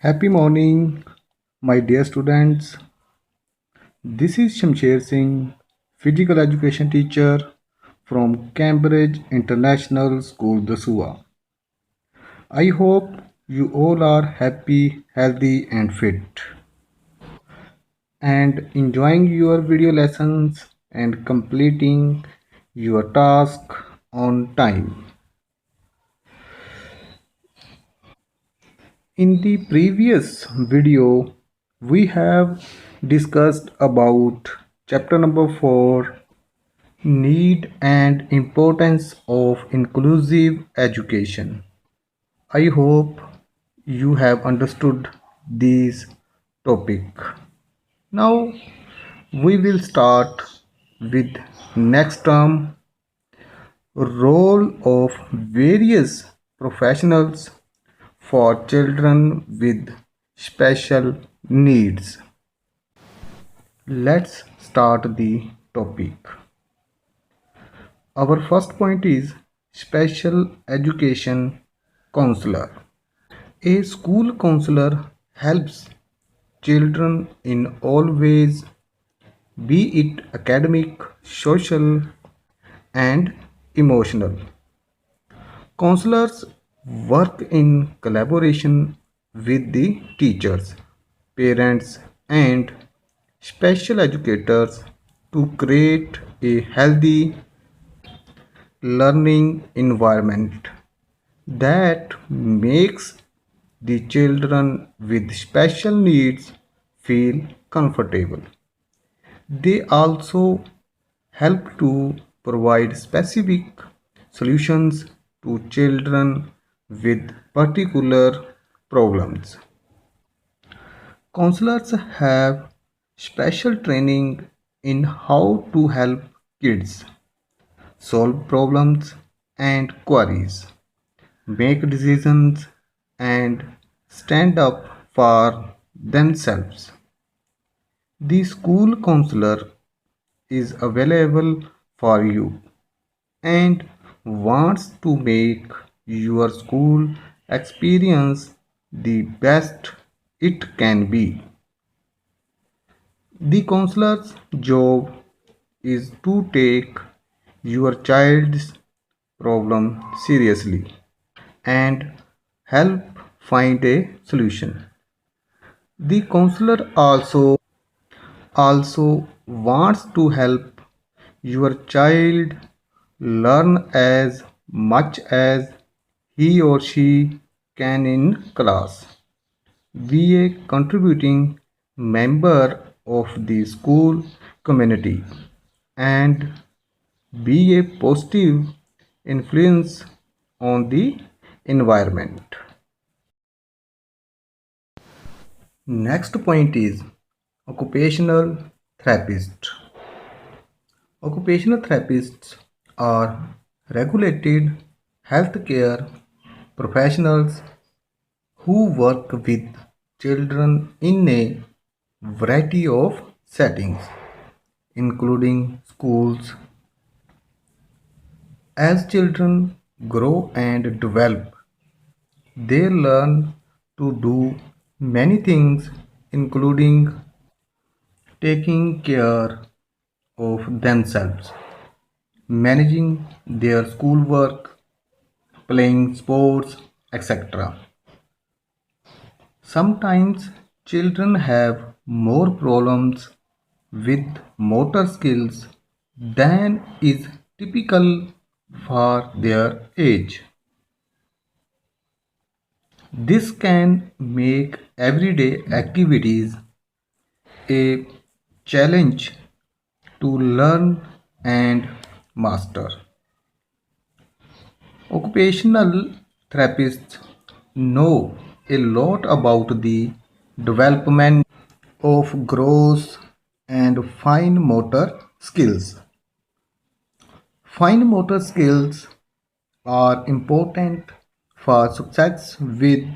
Happy morning, my dear students. This is Shamsher Singh, physical education teacher from Cambridge International School, Dasua. I hope you all are happy, healthy, and fit, and enjoying your video lessons and completing your task on time. In the previous video, we have discussed about chapter number 4, need and importance of inclusive education. I hope you have understood this topic. Now we will start with next term, role of various professionals for children with special needs. Let's start the topic. Our first point is special education counselor. A school counselor helps children in all ways, be it academic, social, and emotional. Counselors work in collaboration with the teachers, parents, and special educators to create a healthy learning environment that makes the children with special needs feel comfortable. They also help to provide specific solutions to children with particular problems. Counselors have special training in how to help kids solve problems and queries, make decisions, and stand up for themselves. The school counselor is available for you and wants to make your school experience the best it can be. The counselor's job is to take your child's problem seriously and help find a solution. The counselor also wants to help your child learn as much as he or she can in class. Be a contributing member of the school community and be a positive influence on the environment. Next point is occupational therapist. Occupational therapists are regulated healthcare professionals who work with children in a variety of settings, including schools. As children grow and develop, they learn to do many things, including taking care of themselves, managing their schoolwork, playing sports, etc. Sometimes children have more problems with motor skills than is typical for their age. This can make everyday activities a challenge to learn and master. Occupational therapists know a lot about the development of gross and fine motor skills. Fine motor skills are important for success with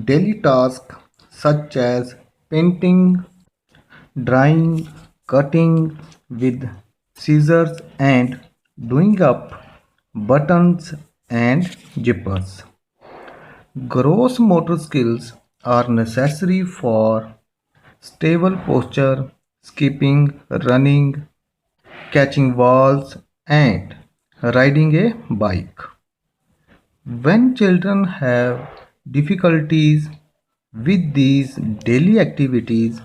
daily tasks such as painting, drawing, cutting with scissors, and doing up buttons and zippers. Gross motor skills are necessary for stable posture, skipping, running, catching balls, and riding a bike. When children have difficulties with these daily activities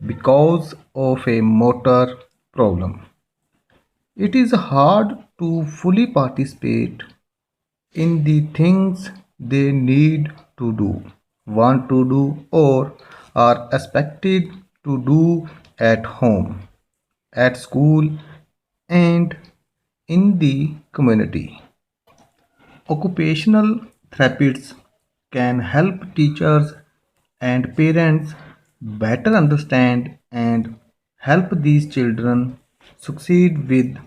because of a motor problem, it is hard to fully participate in the things they need to do, want to do, or are expected to do at home, at school, and in the community. Occupational therapists can help teachers and parents better understand and help these children succeed with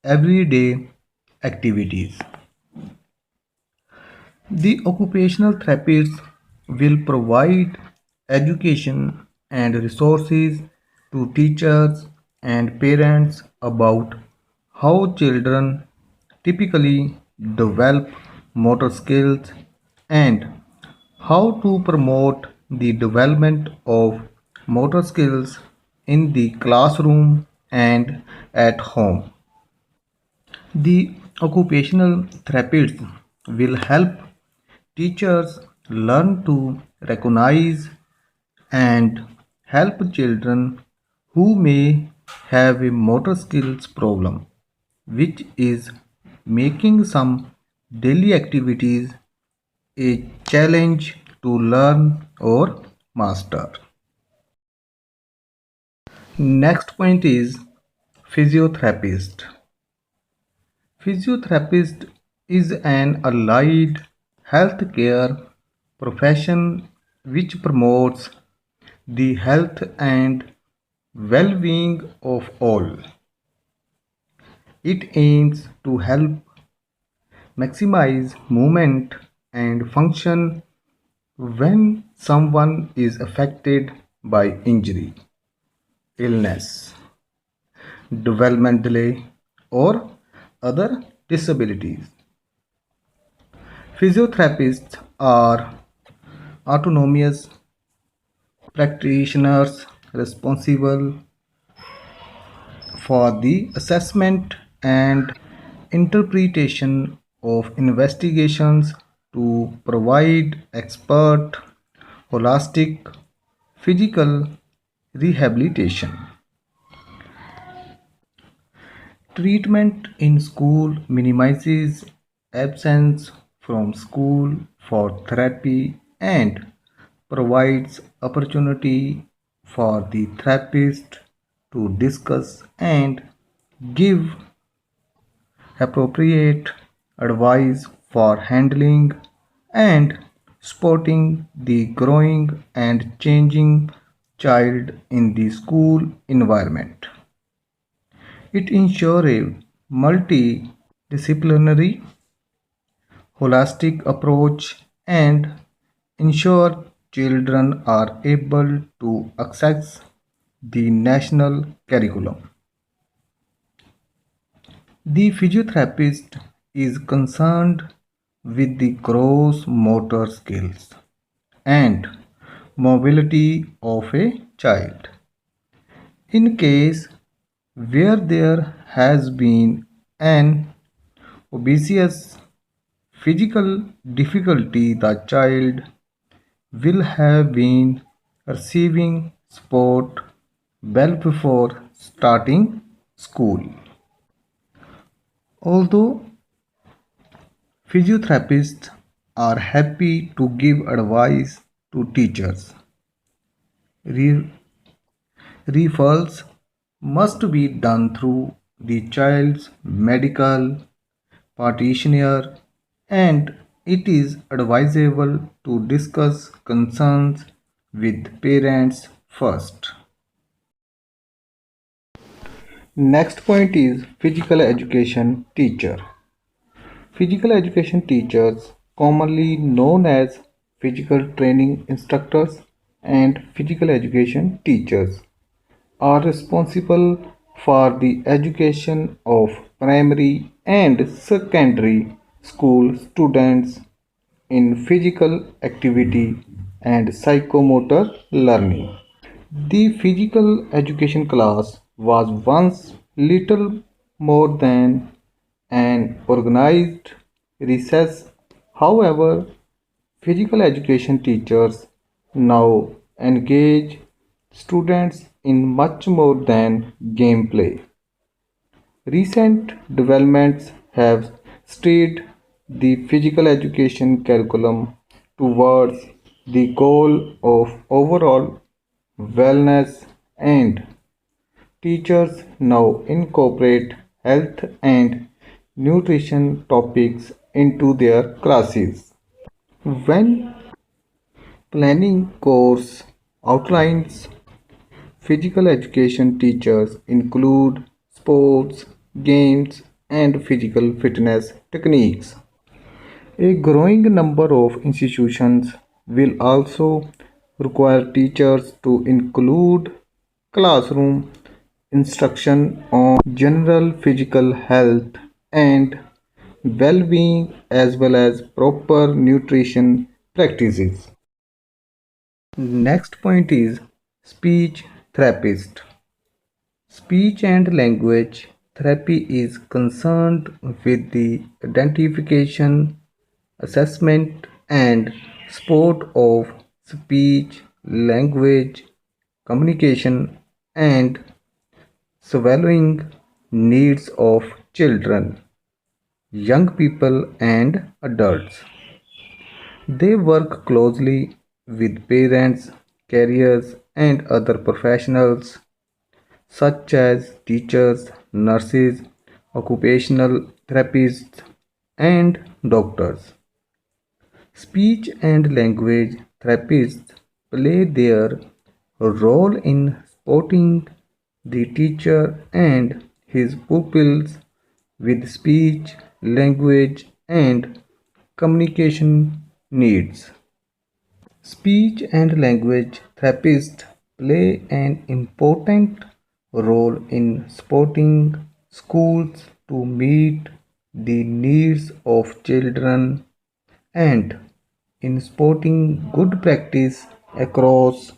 everyday activities. The occupational therapists will provide education and resources to teachers and parents about how children typically develop motor skills and how to promote the development of motor skills in the classroom and at home. The occupational therapist will help teachers learn to recognize and help children who may have a motor skills problem, which is making some daily activities a challenge to learn or master. Next point is physiotherapist. Physiotherapist is an allied healthcare profession which promotes the health and well-being of all. It aims to help maximize movement and function when someone is affected by injury, illness, development delay, or other disabilities. Physiotherapists are autonomous practitioners responsible for the assessment and interpretation of investigations to provide expert holistic physical rehabilitation. Treatment in school minimizes absence from school for therapy and provides opportunity for the therapist to discuss and give appropriate advice for handling and supporting the growing and changing child in the school environment. It ensures a multidisciplinary, holistic approach and ensure children are able to access the national curriculum. The physiotherapist is concerned with the gross motor skills and mobility of a child. In case where there has been an obvious physical difficulty, the child will have been receiving support well before starting school. Although physiotherapists are happy to give advice to teachers, re- referrals must be done through the child's medical practitioner and it is advisable to discuss concerns with parents first. Next point is physical education teacher. Physical education teachers, commonly known as physical training instructors and physical education teachers, are responsible for the education of primary and secondary school students in physical activity and psychomotor learning. The physical education class was once little more than an organized recess. However, physical education teachers now engage students in much more than gameplay. Recent developments have steered the physical education curriculum towards the goal of overall wellness, and teachers now incorporate health and nutrition topics into their classes. When planning course outlines, physical education teachers include sports, games, and physical fitness techniques. A growing number of institutions will also require teachers to include classroom instruction on general physical health and well-being as well as proper nutrition practices. Next point is speech therapist. Speech and language therapy is concerned with the identification, assessment, and support of speech, language, communication, and swallowing needs of children, young people, and adults. They work closely with parents, carriers, and other professionals such as teachers, nurses, occupational therapists, and doctors. Speech and language therapists play their role in supporting the teacher and his pupils with speech, language, and communication needs. Speech and language therapists play an important role in supporting schools to meet the needs of children and in supporting good practice across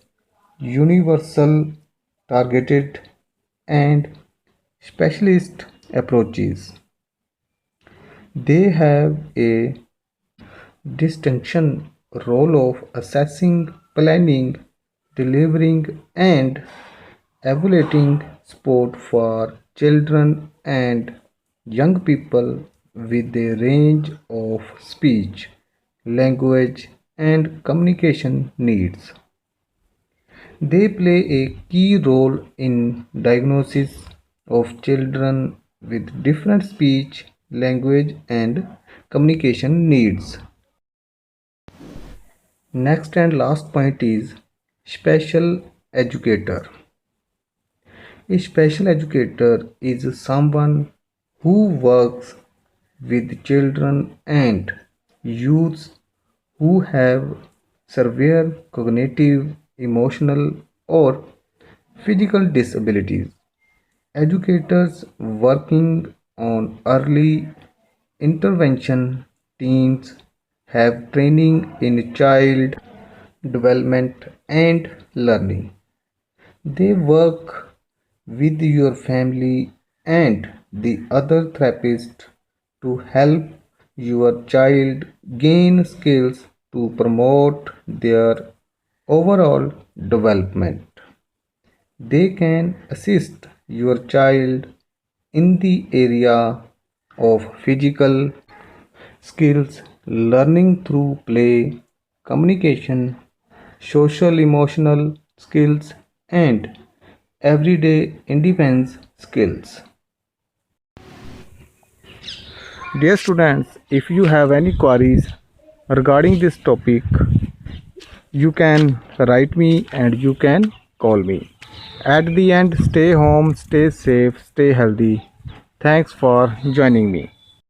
universal, targeted, and specialist approaches. They have a distinction role of assessing, planning, delivering, and evaluating support for children and young people with a range of speech, language, and communication needs. They play a key role in diagnosis of children with different speech, language, and communication needs. Next and last point is special educator. A special educator is someone who works with children and youths who have severe cognitive, emotional, or physical disabilities. Educators working on early intervention teams have training in child development and learning. They work with your family and the other therapist to help your child gain skills to promote their overall development. They can assist your child in the area of physical skills, learning through play, communication, social emotional skills, and everyday independence skills. Dear students, if you have any queries regarding this topic, you can write me and you can call me. At the end, stay home, stay safe, stay healthy. Thanks for joining me.